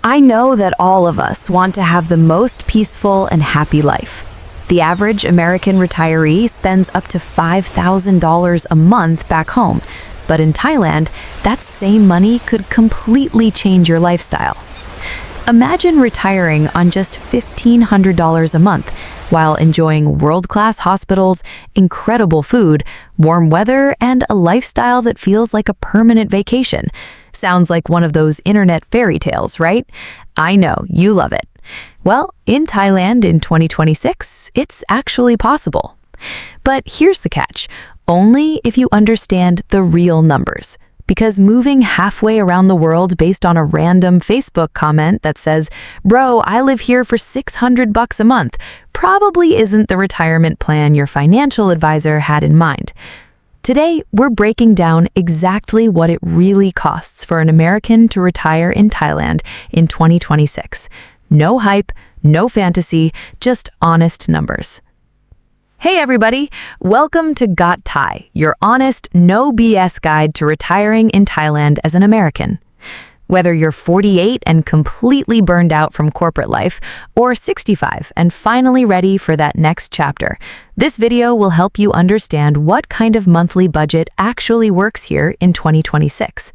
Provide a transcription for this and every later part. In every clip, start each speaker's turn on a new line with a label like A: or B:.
A: I know that all of us want to have the most peaceful and happy life. The average American retiree spends up to $5,000 a month back home, but in Thailand, that same money could completely change your lifestyle. Imagine retiring on just $1,500 a month while enjoying world-class hospitals, incredible food, warm weather, and a lifestyle that feels like a permanent vacation. Sounds like one of those internet fairy tales, right? I know, you love it. Well, in Thailand in 2026, it's actually possible. But here's the catch, only if you understand the real numbers. Because moving halfway around the world based on a random Facebook comment that says, "Bro, I live here for $600 a month," probably isn't the retirement plan your financial advisor had in mind. Today, we're breaking down exactly what it really costs for an American to retire in Thailand in 2026. No hype, no fantasy, just honest numbers. Hey everybody, welcome to GotThai, your honest, no BS guide to retiring in Thailand as an American. Whether you're 48 and completely burned out from corporate life, or 65 and finally ready for that next chapter, this video will help you understand what kind of monthly budget actually works here in 2026.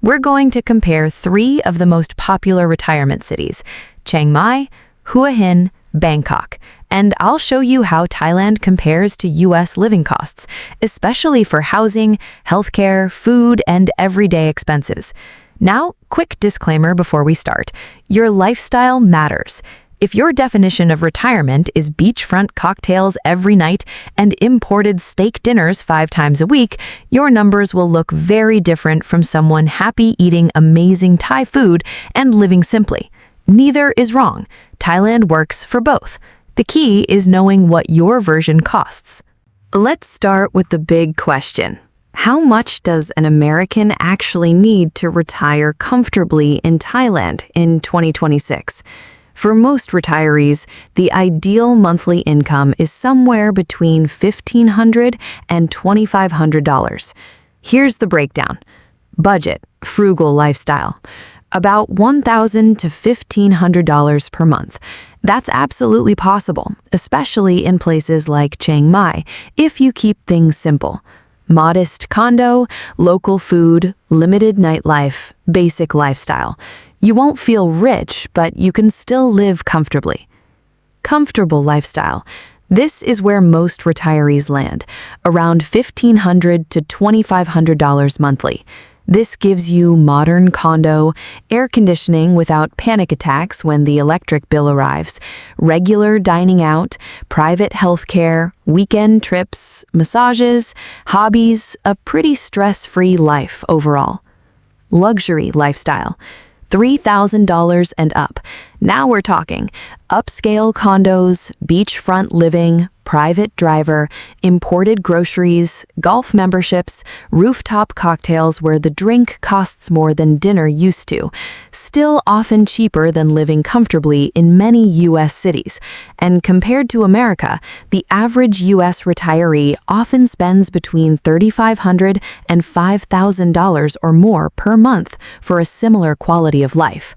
A: We're going to compare 3 of the most popular retirement cities, Chiang Mai, Hua Hin, Bangkok, and I'll show you how Thailand compares to US living costs, especially for housing, healthcare, food, and everyday expenses. Now, quick disclaimer before we start. Your lifestyle matters. If your definition of retirement is beachfront cocktails every night and imported steak dinners 5 times a week, your numbers will look very different from someone happy eating amazing Thai food and living simply. Neither is wrong. Thailand works for both. The key is knowing what your version costs. Let's start with the big question. How much does an American actually need to retire comfortably in Thailand in 2026? For most retirees, the ideal monthly income is somewhere between $1,500 and $2,500. Here's the breakdown. Budget, frugal lifestyle. About $1,000 to $1,500 per month. That's absolutely possible, especially in places like Chiang Mai, if you keep things simple. Modest condo, local food, limited nightlife, basic lifestyle. You won't feel rich, but you can still live comfortably. Comfortable lifestyle. This is where most retirees land, around $1,500 to $2,500 monthly. This gives you modern condo, air conditioning without panic attacks when the electric bill arrives, regular dining out, private healthcare, weekend trips, massages, hobbies, a pretty stress-free life overall. Luxury lifestyle. $3,000 and up. Now we're talking upscale condos, beachfront living, private driver, imported groceries, golf memberships, rooftop cocktails where the drink costs more than dinner used to, still often cheaper than living comfortably in many U.S. cities. And compared to America, the average U.S. retiree often spends between $3,500 and $5,000 or more per month for a similar quality of life.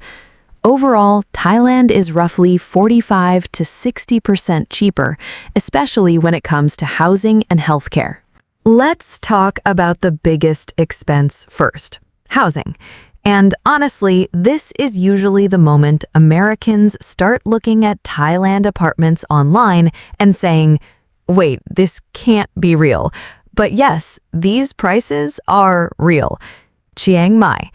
A: Overall, Thailand is roughly 45 to 60% cheaper, especially when it comes to housing and healthcare. Let's talk about the biggest expense first, housing. And honestly, this is usually the moment Americans start looking at Thailand apartments online and saying, wait, this can't be real. But yes, these prices are real. Chiang Mai.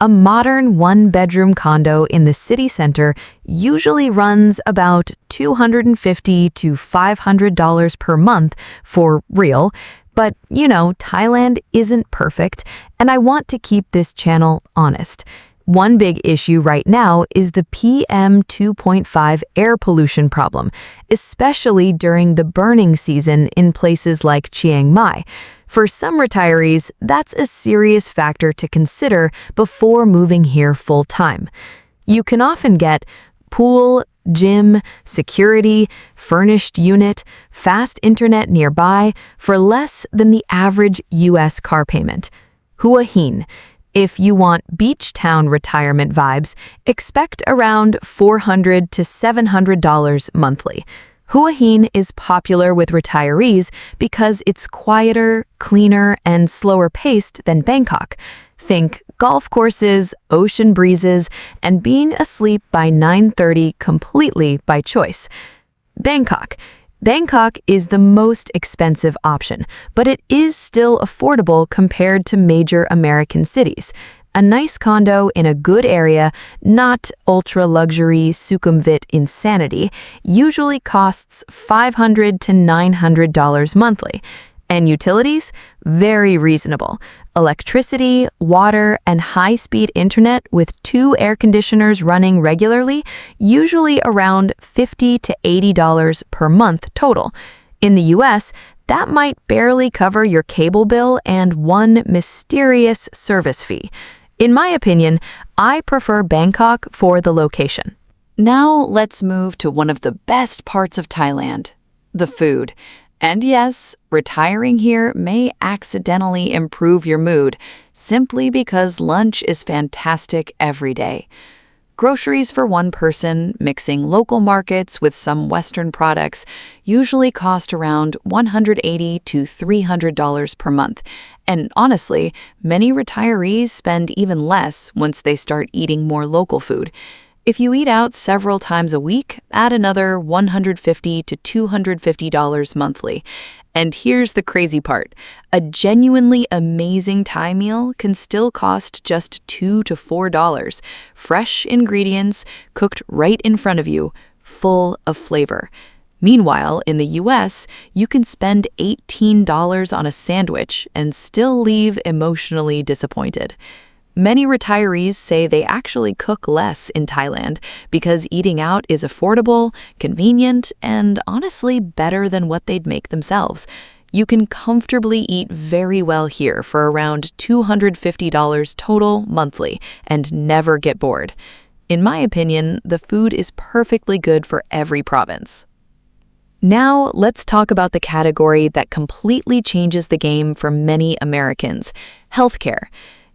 A: A modern one-bedroom condo in the city center usually runs about $250 to $500 per month for real, but you know, Thailand isn't perfect, and I want to keep this channel honest. One big issue right now is the PM 2.5 air pollution problem, especially during the burning season in places like Chiang Mai. For some retirees, that's a serious factor to consider before moving here full-time. You can often get pool, gym, security, furnished unit, fast internet nearby for less than the average U.S. car payment. Hua Hin. If you want beach town retirement vibes, expect around $400 to $700 monthly. Hua Hin is popular with retirees because it's quieter, cleaner, and slower paced than Bangkok. Think golf courses, ocean breezes, and being asleep by 9:30 completely by choice. Bangkok. Bangkok is the most expensive option, but it is still affordable compared to major American cities. A nice condo in a good area, not ultra-luxury Sukhumvit insanity, usually costs $500 to $900 monthly. And utilities? Very reasonable. Electricity, water, and high-speed internet with 2 air conditioners running regularly, usually around $50 to $80 per month total. In the US, that might barely cover your cable bill and one mysterious service fee. In my opinion, I prefer Bangkok for the location.
B: Now let's move to one of the best parts of Thailand, the food. And yes, retiring here may accidentally improve your mood simply because lunch is fantastic every day. Groceries for one person, mixing local markets with some Western products, usually cost around $180 to $300 per month. And honestly, many retirees spend even less once they start eating more local food. If you eat out several times a week, add another $150 to $250 monthly. And here's the crazy part. A genuinely amazing Thai meal can still cost just $2 to $4. Fresh ingredients, cooked right in front of you, full of flavor. Meanwhile, in the US, you can spend $18 on a sandwich and still leave emotionally disappointed. Many retirees say they actually cook less in Thailand because eating out is affordable, convenient, and honestly better than what they'd make themselves. You can comfortably eat very well here for around $250 total monthly and never get bored. In my opinion, the food is perfectly good for every province. Now, let's talk about the category that completely changes the game for many Americans: healthcare.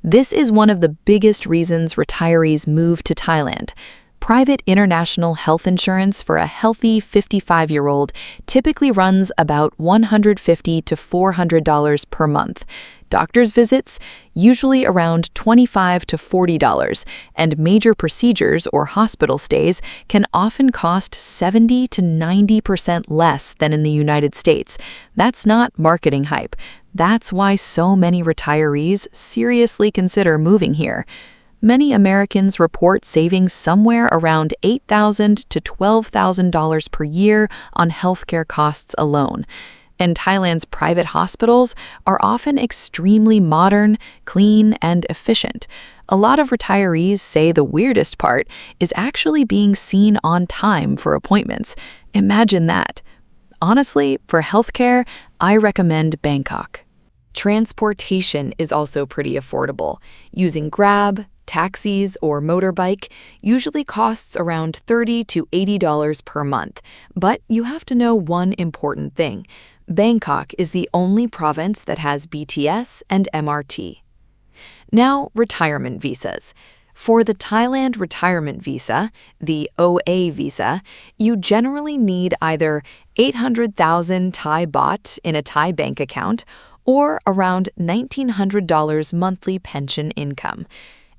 B: This is one of the biggest reasons retirees move to Thailand. Private international health insurance for a healthy 55-year-old typically runs about $150 to $400 per month. Doctor's visits, usually around $25 to $40, and major procedures or hospital stays can often cost 70% to 90% less than in the United States. That's not marketing hype. That's why so many retirees seriously consider moving here. Many Americans report saving somewhere around $8,000 to $12,000 per year on healthcare costs alone. And Thailand's private hospitals are often extremely modern, clean, and efficient. A lot of retirees say the weirdest part is actually being seen on time for appointments. Imagine that. Honestly, for healthcare, I recommend Bangkok. Transportation is also pretty affordable. Using Grab, taxis, or motorbike usually costs around $30 to $80 per month. But you have to know one important thing. Bangkok is the only province that has BTS and MRT. Now, retirement visas. For the Thailand retirement visa, the OA visa, you generally need either 800,000 Thai baht in a Thai bank account or around $1,900 monthly pension income.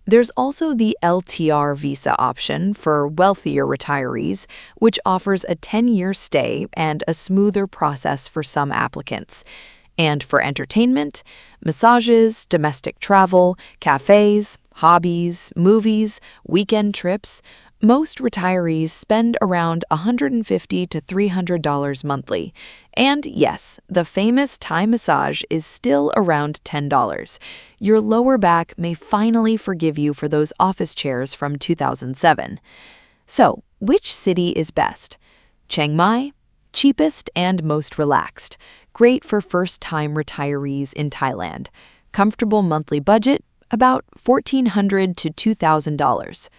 B: There's also the LTR visa option for wealthier retirees, which offers a 10-year stay and a smoother process for some applicants. And for entertainment, massages, domestic travel, cafes, hobbies, movies, weekend trips, most retirees spend around $150 to $300 monthly. And yes, the famous Thai massage is still around $10. Your lower back may finally forgive you for those office chairs from 2007. So, which city is best? Chiang Mai? Cheapest and most relaxed. Great for first-time retirees in Thailand. Comfortable monthly budget? About $1,400 to $2,000.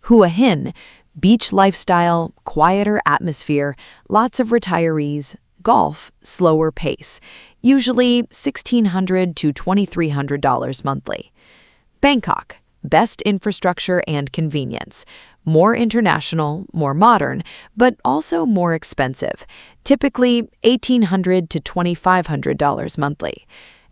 B: Hua Hin, beach lifestyle, quieter atmosphere, lots of retirees, golf, slower pace, usually $1,600 to $2,300 monthly. Bangkok, best infrastructure and convenience. More international, more modern, but also more expensive, typically $1,800 to $2,500 monthly.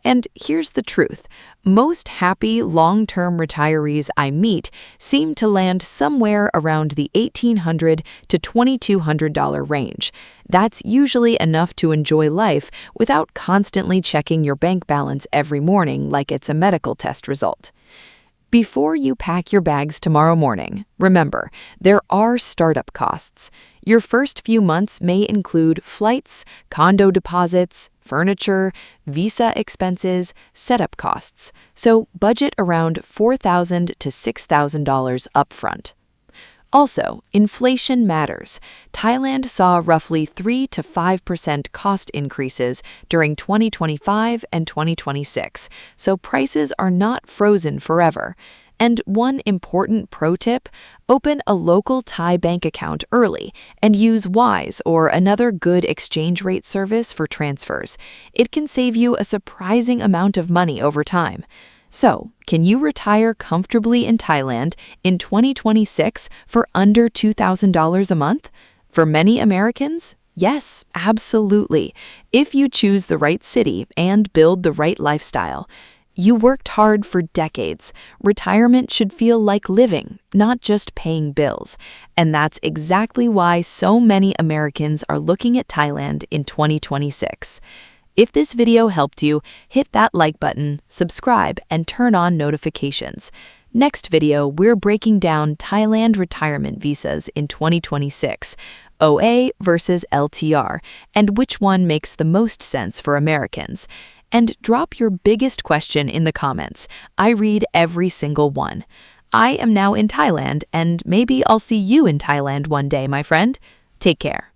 B: And here's the truth. Most happy long-term retirees I meet seem to land somewhere around the $1,800 to $2,200 range. That's usually enough to enjoy life without constantly checking your bank balance every morning like it's a medical test result. Before you pack your bags tomorrow morning, remember, there are startup costs. Your first few months may include flights, condo deposits, furniture, visa expenses, setup costs, so budget around $4,000 to $6,000 upfront. Also, inflation matters. Thailand saw roughly 3 to 5% cost increases during 2025 and 2026, so prices are not frozen forever. And one important pro tip, open a local Thai bank account early and use Wise or another good exchange rate service for transfers. It can save you a surprising amount of money over time. So, can you retire comfortably in Thailand in 2026 for under $2,000 a month? For many Americans, yes, absolutely, if you choose the right city and build the right lifestyle. You worked hard for decades. Retirement should feel like living, not just paying bills. And that's exactly why so many Americans are looking at Thailand in 2026. If this video helped you, hit that like button, subscribe, and turn on notifications. Next video, we're breaking down Thailand retirement visas in 2026, OA versus LTR, and which one makes the most sense for Americans. And drop your biggest question in the comments. I read every single one. I am now in Thailand, and maybe I'll see you in Thailand one day, my friend. Take care.